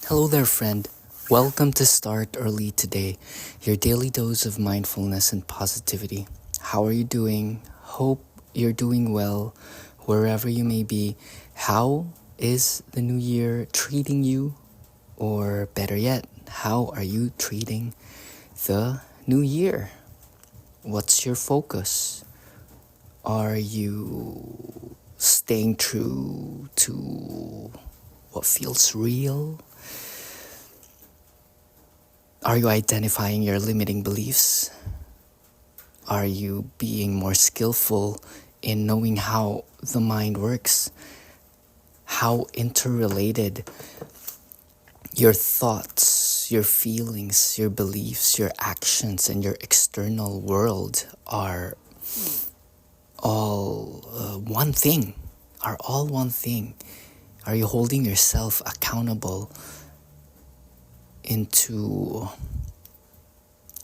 Hello there, friend. Welcome to Start Early Today, your daily dose of mindfulness and positivity. How are you doing? Hope you're doing well wherever you may be. How is the new year treating you? Or better yet, how are you treating the new year? What's your focus? Are you staying true to what feels real? Are you identifying your limiting beliefs? Are you being more skillful in knowing how the mind works? How interrelated your thoughts, your feelings, your beliefs, your actions, and your external world are all one thing? Are all one thing? Are you holding yourself accountable into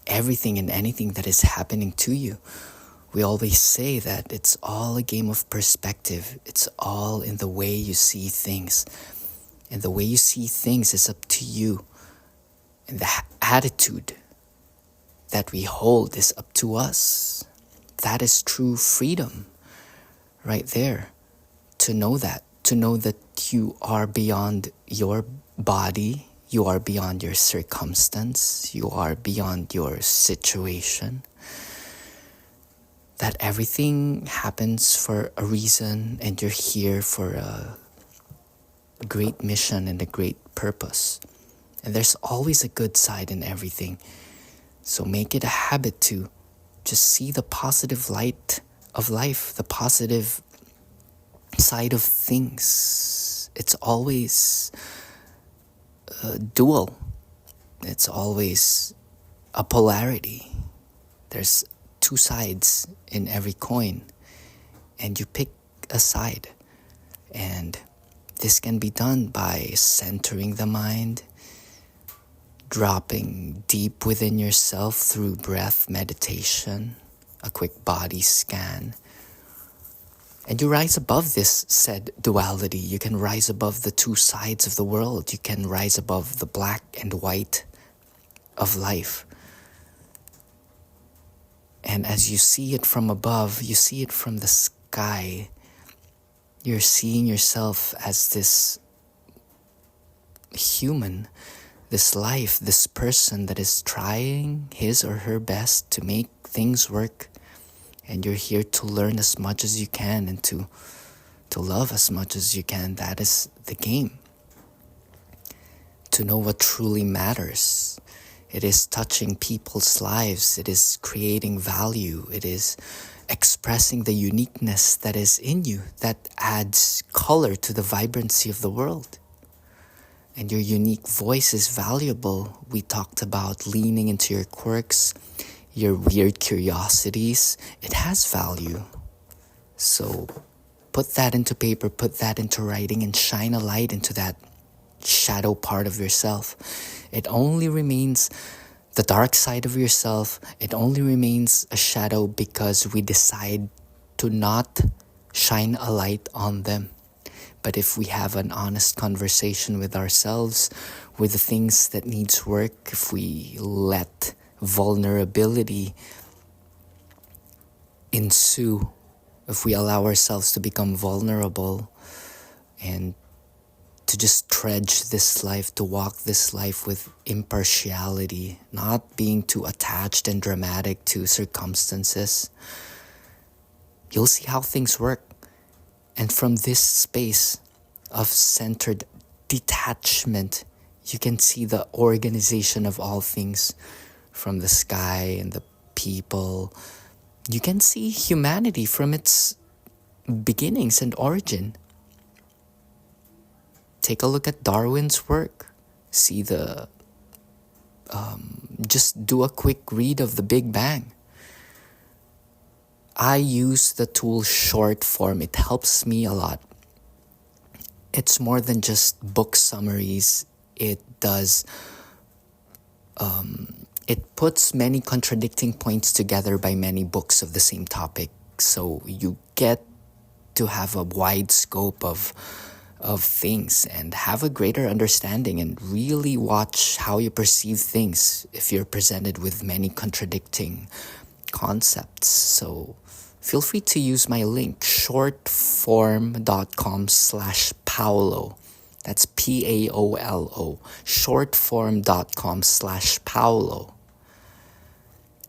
everything and anything that is happening to you? We always say that it's all a game of perspective. It's all in the way you see things. And the way you see things is up to you. And the attitude that we hold is up to us. That is true freedom right there. To know that you are beyond your body, you are beyond your circumstance, you are beyond your situation. That everything happens for a reason and you're here for a great mission and a great purpose. And there's always a good side in everything. So make it a habit to just see the positive light of life, the positive side of things. It's always dual. It's always a polarity. There's two sides in every coin, and you pick a side. And this can be done by centering the mind, dropping deep within yourself through breath meditation, a quick body scan. And you rise above this said duality. You can rise above the two sides of the world. You can rise above the black and white of life. And as you see it from above, you see it from the sky. You're seeing yourself as this human, this life, this person that is trying his or her best to make things work. And you're here to learn as much as you can and to love as much as you can. That is the game. To know what truly matters. It is touching people's lives. It is creating value. It is expressing the uniqueness that is in you, that adds color to the vibrancy of the world. And your unique voice is valuable. We talked about leaning into your quirks, your weird curiosities. It has value. So put that into paper, put that into writing, and shine a light into that shadow part of yourself. It only remains the dark side of yourself. It only remains a shadow because we decide to not shine a light on them. But if we have an honest conversation with ourselves, with the things that needs work, if we let vulnerability ensue, if we allow ourselves to become vulnerable and to just trudge this life, to walk this life with impartiality, not being too attached and dramatic to circumstances, you'll see how things work. And from this space of centered detachment, you can see the organization of all things, from the sky and the people. You can see humanity from its beginnings and origin. Take a look at Darwin's work. See just do a quick read of the Big Bang. I use the tool short form. It helps me a lot. It's more than just book summaries. It does, it puts many contradicting points together by many books of the same topic. So you get to have a wide scope of of things and have a greater understanding and really watch how you perceive things if you're presented with many contradicting concepts. So feel free to use my link, shortform.com/Paulo. That's Paolo, shortform.com/Paulo,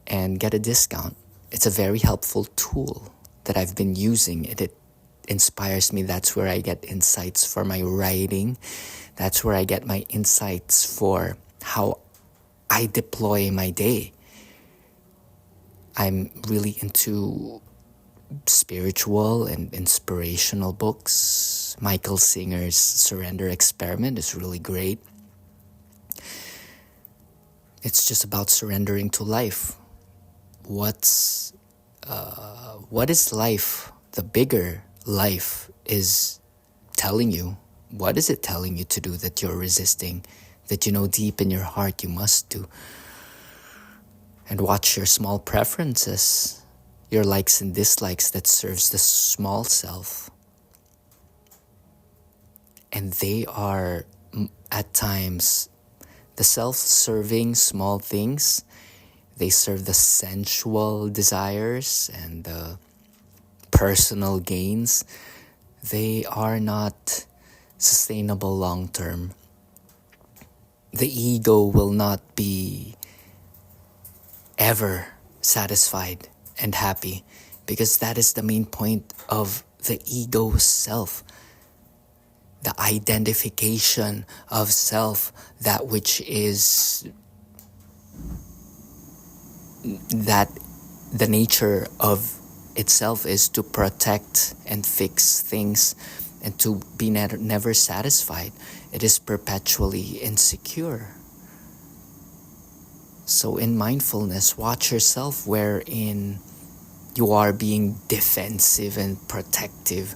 and get a discount. It's a very helpful tool that I've been using. It inspires me. That's where I get insights for my writing. That's where I get my insights for how I deploy my day. I'm really into spiritual and inspirational books. Michael Singer's Surrender Experiment is really great. It's just about surrendering to life. What is life? The bigger life is telling you. What is it telling you to do that you're resisting, that you know deep in your heart you must do? And watch your small preferences, your likes and dislikes that serves the small self. And they are, at times, the self-serving small things. They serve the sensual desires and the personal gains. They are not sustainable long term. The ego will not be ever satisfied and happy, because that is the main point of the ego self. The identification of self, that which is that the nature of itself is to protect and fix things and to be never satisfied. It is perpetually insecure. So in mindfulness, watch yourself wherein you are being defensive and protective.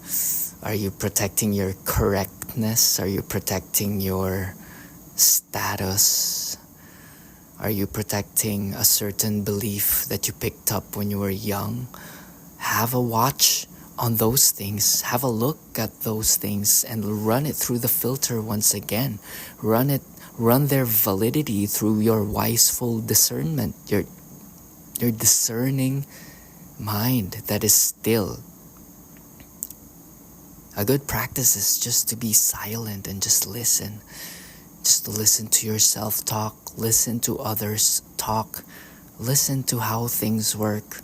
Are you protecting your correctness? Are you protecting your status? Are you protecting a certain belief that you picked up when you were young? Have a watch on those things. Have a look at those things and run it through the filter once again. Run their validity through your wiseful discernment, your discerning mind that is still. A good practice is just to be silent and just listen. Just to listen to yourself talk, listen to others talk, listen to how things work.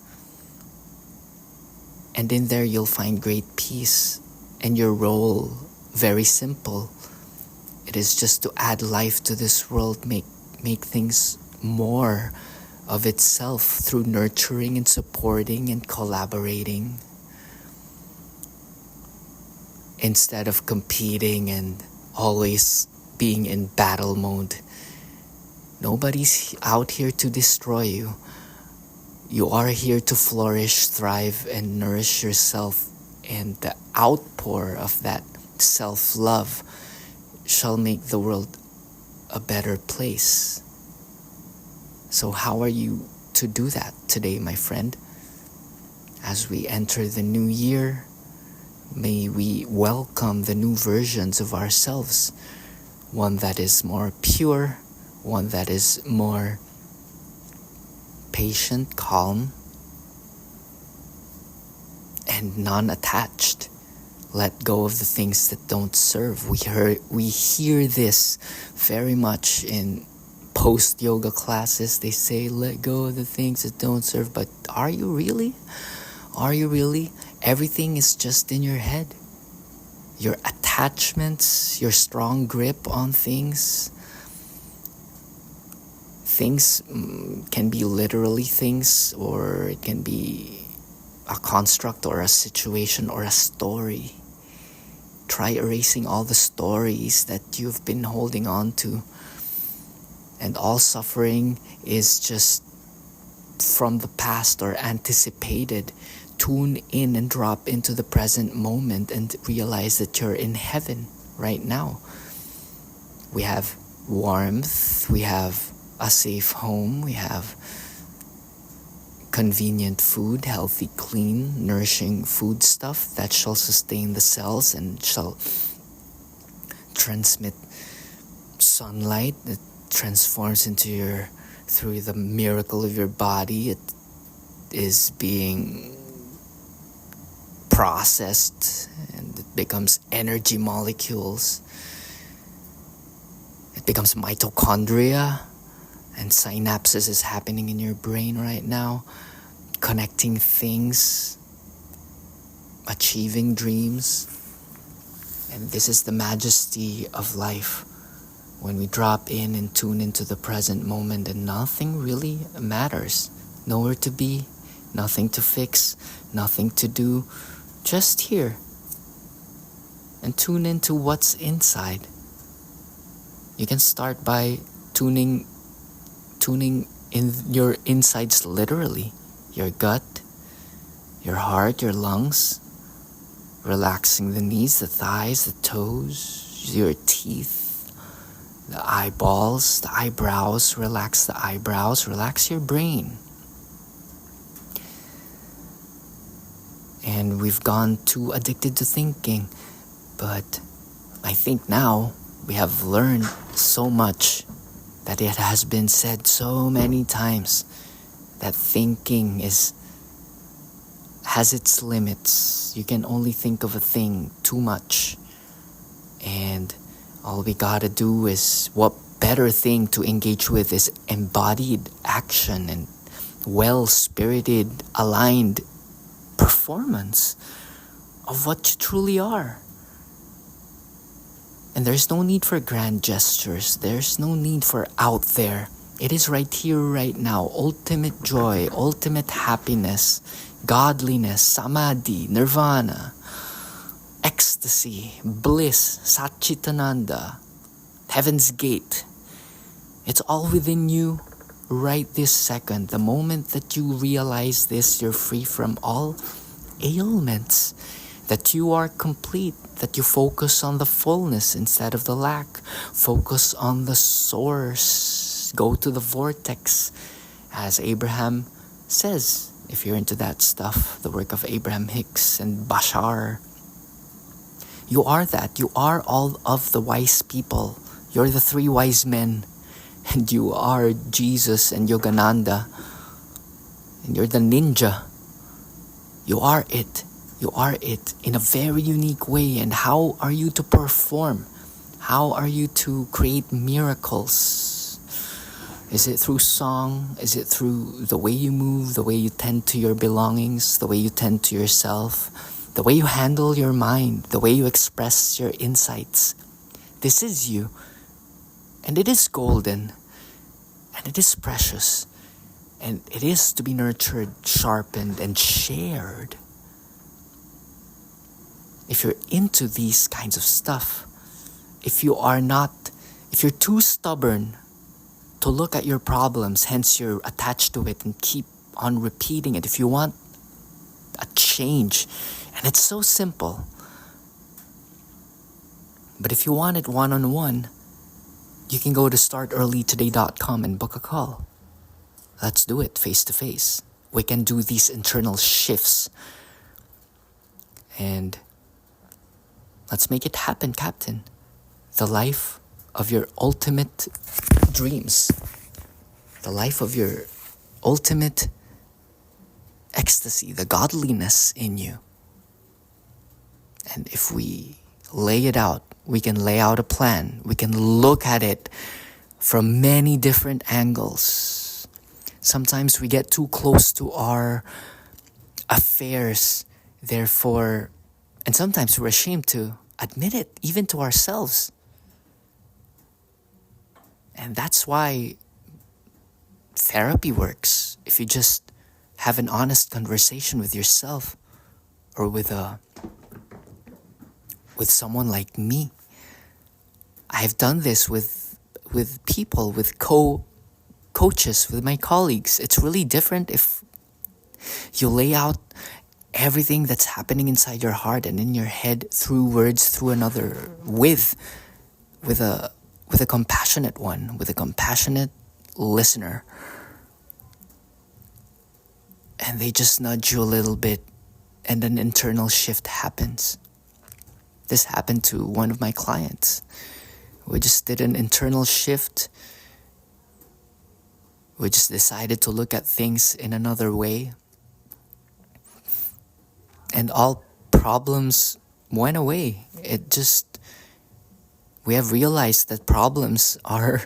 And in there you'll find great peace. And your role, very simple. It is just to add life to this world, make things more of itself through nurturing and supporting and collaborating, instead of competing and always being in battle mode. Nobody's out here to destroy you. You are here to flourish, thrive, and nourish yourself, and the outpour of that self-love shall make the world a better place. So how are you to do that today, my friend? As we enter the new year, may we welcome the new versions of ourselves. One that is more pure, one that is more patient, calm, and non-attached. Let go of the things that don't serve. We hear this very much in post-yoga classes. They say, let go of the things that don't serve. But are you really? Are you really? Everything is just in your head. Your attachments, your strong grip on things. Things can be literally things, or it can be a construct or a situation or a story. Try erasing all the stories that you've been holding on to. And all suffering is just from the past or anticipated. Tune in and drop into the present moment and realize that you're in heaven right now. We have warmth, we have a safe home, we have convenient food, healthy, clean, nourishing food stuff that shall sustain the cells and shall transmit sunlight. It transforms through the miracle of your body. It is being processed and it becomes energy molecules. It becomes mitochondria, and synapses is happening in your brain right now, connecting things, achieving dreams. And this is the majesty of life, when we drop in and tune into the present moment and nothing really matters. Nowhere to be, nothing to fix, nothing to do, just here. And tune into what's inside. You can start by tuning in your insides literally. Your gut, your heart, your lungs. Relaxing the knees, the thighs, the toes, your teeth, the eyeballs, the eyebrows. Relax the eyebrows, relax your brain. And we've gone too addicted to thinking, but I think now we have learned so much that it has been said so many times that thinking has its limits. You can only think of a thing too much. And all we gotta do is, what better thing to engage with is embodied action and well-spirited, aligned performance of what you truly are. And there's no need for grand gestures. There's no need for out there. It is right here, right now. Ultimate joy, ultimate happiness, godliness, samadhi, nirvana, ecstasy, bliss, satchitananda, heaven's gate. It's all within you right this second. The moment that you realize this, you're free from all ailments, that you are complete, that you focus on the fullness instead of the lack. Focus on the source. Go to the vortex, as Abraham says. If you're into that stuff, the work of Abraham Hicks and Bashar, you are that. You are all of the wise people. You're the three wise men. And you are Jesus and Yogananda. And you're the ninja. You are it. You are it in a very unique way. And how are you to perform? How are you to create miracles? Is it through song? Is it through the way you move, the way you tend to your belongings, the way you tend to yourself, the way you handle your mind, the way you express your insights? This is you. And it is golden. And it is precious. And it is to be nurtured, sharpened, and shared. If you're into these kinds of stuff, if you're too stubborn to look at your problems, hence you're attached to it and keep on repeating it. If you want a change, and it's so simple, but if you want it one-on-one, you can go to startearlytoday.com and book a call. Let's do it face-to-face. We can do these internal shifts. And let's make it happen, Captain. The life of your ultimate dreams. The life of your ultimate ecstasy, the godliness in you. And if we lay it out, we can lay out a plan. We can look at it from many different angles. Sometimes we get too close to our affairs, therefore, and sometimes we're ashamed to admit it, even to ourselves. And that's why therapy works. If you just have an honest conversation with yourself, or with someone like me. I've done this with people, with coaches, with my colleagues. It's really different if you lay out everything that's happening inside your heart and in your head through words, through another, with a compassionate one, with a compassionate listener. And they just nudge you a little bit and an internal shift happens. This happened to one of my clients. We just did an internal shift. We just decided to look at things in another way. And all problems went away. We have realized that problems are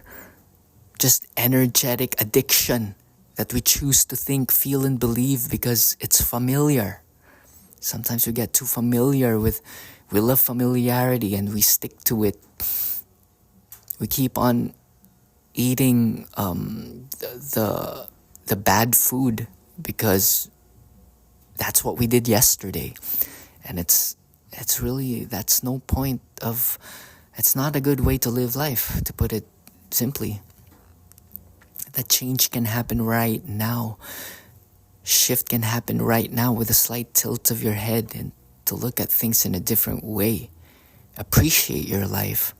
just energetic addiction that we choose to think, feel, and believe because it's familiar. Sometimes we get too familiar we love familiarity and we stick to it. We keep on eating the bad food because that's what we did yesterday. And it's really, that's no point of, it's not a good way to live life, to put it simply. That change can happen right now. Shift can happen right now with a slight tilt of your head and to look at things in a different way. Appreciate your life.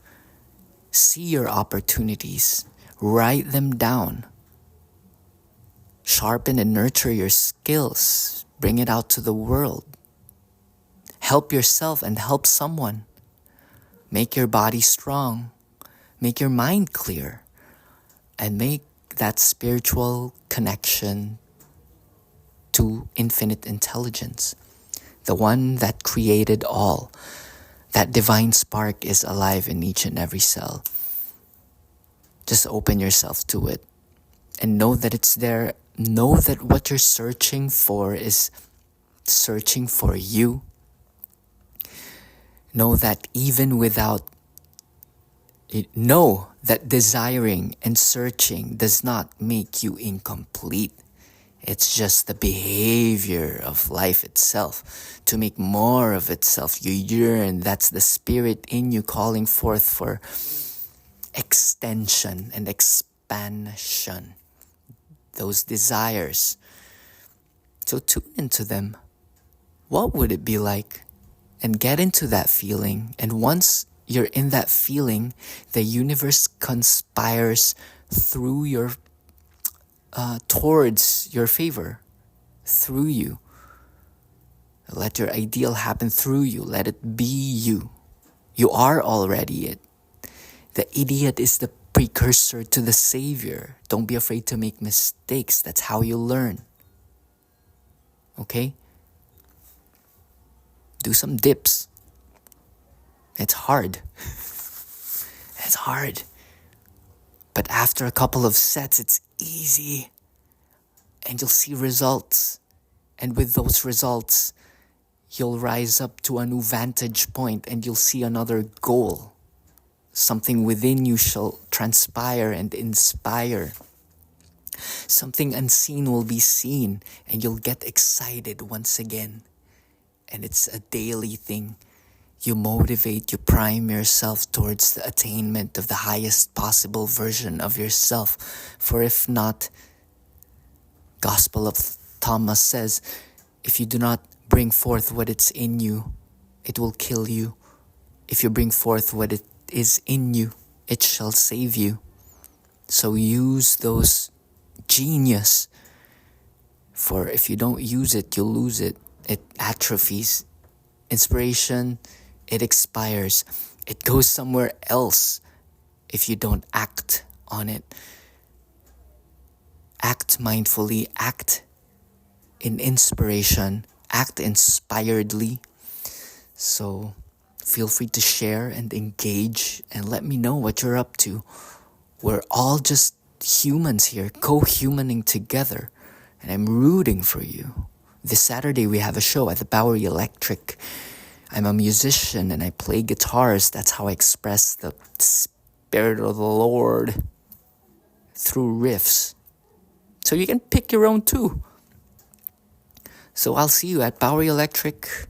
See your opportunities. Write them down. Sharpen and nurture your skills. Bring it out to the world. Help yourself and help someone. Make your body strong. Make your mind clear. And make that spiritual connection to infinite intelligence, the one that created all. That divine spark is alive in each and every cell. Just open yourself to it and know that it's there. Know that what you're searching for is searching for you. Know that even without know that desiring and searching does not make you incomplete. It's just the behavior of life itself to make more of itself. You yearn. That's the spirit in you calling forth for extension and expansion. Those desires. So tune into them. What would it be like? And get into that feeling. And once you're in that feeling, the universe conspires through your towards your favor, through you. Let your ideal happen through you. Let it be you. You are already it. The idiot is the precursor to the savior. Don't be afraid to make mistakes. That's how you learn. Okay? Do some dips. It's hard. It's hard. But after a couple of sets, it's easy. And you'll see results. And with those results, you'll rise up to a new vantage point and you'll see another goal. Something within you shall transpire and inspire. Something unseen will be seen and you'll get excited once again. And it's a daily thing. You motivate, you prime yourself towards the attainment of the highest possible version of yourself. For if not, Gospel of Thomas says, if you do not bring forth what is in you, it will kill you. If you bring forth what it is in you, it shall save you. So use those genius. For if you don't use it, you'll lose it. It atrophies. Inspiration, it expires. It goes somewhere else if you don't act on it. Act mindfully, act in inspiration, act inspiredly. So feel free to share and engage and let me know what you're up to. We're all just humans here, co-humaning together, and I'm rooting for you. This Saturday we have a show at the Bowery Electric. I'm a musician and I play guitars. That's how I express the Spirit of the Lord through riffs. So you can pick your own too. So I'll see you at Bowery Electric.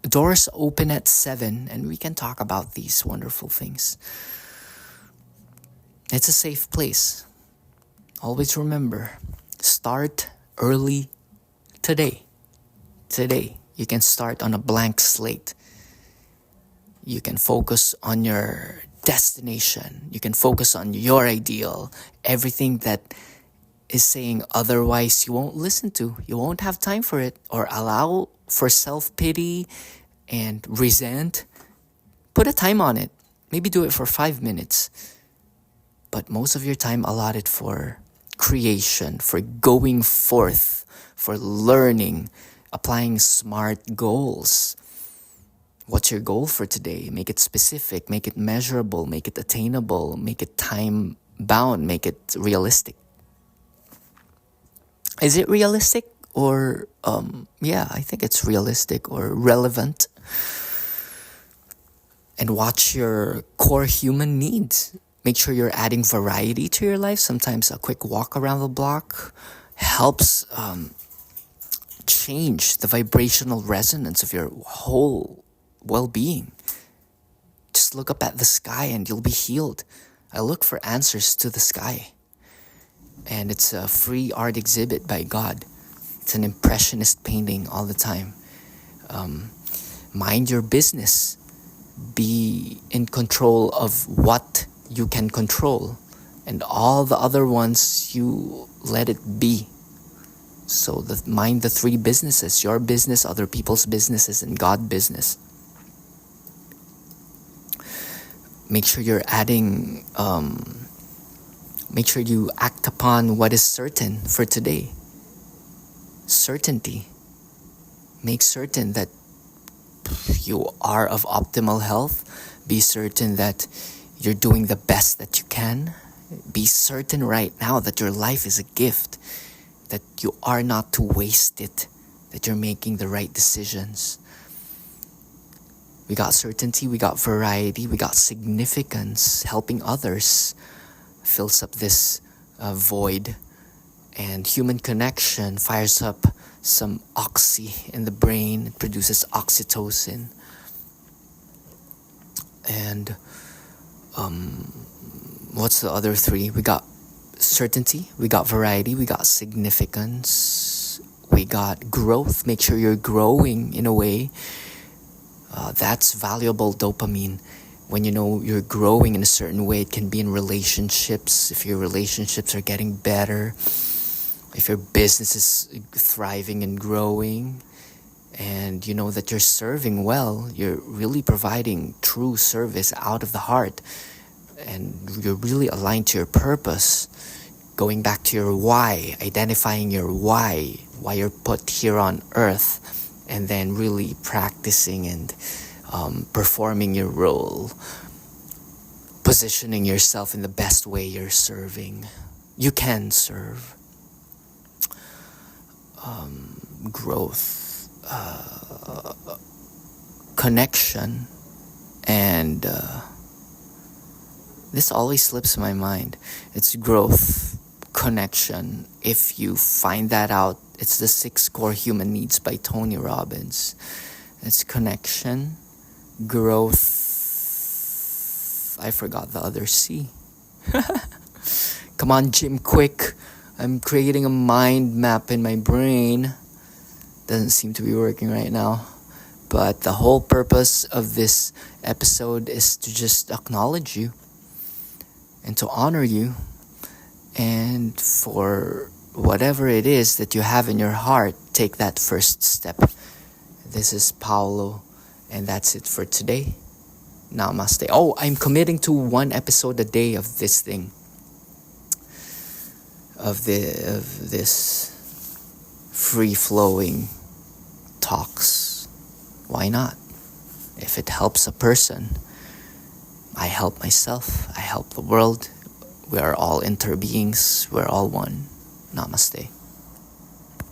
Doors open at 7 and we can talk about these wonderful things. It's a safe place. Always remember, start early today. Today, you can start on a blank slate. You can focus on your destination. You can focus on your ideal. Everything that is saying otherwise, you won't listen to. You won't have time for it or allow for self-pity and resent, put a time on it. Maybe do it for 5 minutes. But most of your time allotted for creation, for going forth, for learning, applying smart goals. What's your goal for today? Make it specific, make it measurable, make it attainable, make it time bound, make it realistic. Is it realistic? Or, I think it's realistic or relevant. And watch your core human needs. Make sure you're adding variety to your life. Sometimes a quick walk around the block helps change the vibrational resonance of your whole well-being. Just look up at the sky and you'll be healed. I look for answers to the sky. And it's a free art exhibit by God. It's an impressionist painting all the time. Mind your business. Be in control of what you can control. And all the other ones, you let it be. So mind the three businesses. Your business, other people's businesses, and God business. Make sure you're adding... make sure you act upon what is certain for today. Certainty. Make certain that you are of optimal health. Be certain that you're doing the best that you can. Be certain right now that your life is a gift, that you are not to waste it, that you're making the right decisions. We got certainty, we got variety, we got significance. Helping others fills up this void, and human connection fires up some oxy in the brain. It produces oxytocin. And what's the other three? We got certainty, we got variety, we got significance, we got growth. Make sure you're growing in a way. That's valuable dopamine. When you know you're growing in a certain way, it can be in relationships. If your relationships are getting better, if your business is thriving and growing, and you know that you're serving well, you're really providing true service out of the heart, and you're really aligned to your purpose, going back to your why, identifying your why you're put here on earth, and then really practicing and performing your role, positioning yourself in the best way you're serving. You can serve. Growth, connection, and this always slips my mind. It's growth, connection. If you find that out, it's the 6 core human needs by Tony Robbins. It's connection, growth. I forgot the other C. Come on, Jim, quick. I'm creating a mind map in my brain. Doesn't seem to be working right now. But the whole purpose of this episode is to just acknowledge you and to honor you. And for whatever it is that you have in your heart, take that first step. This is Paolo, and that's it for today. Namaste. Oh, I'm committing to 1 episode a day of this thing. Of this free-flowing talks. Why not? If it helps a person, I help myself, I help the world. We are all interbeings, we're all one. Namaste.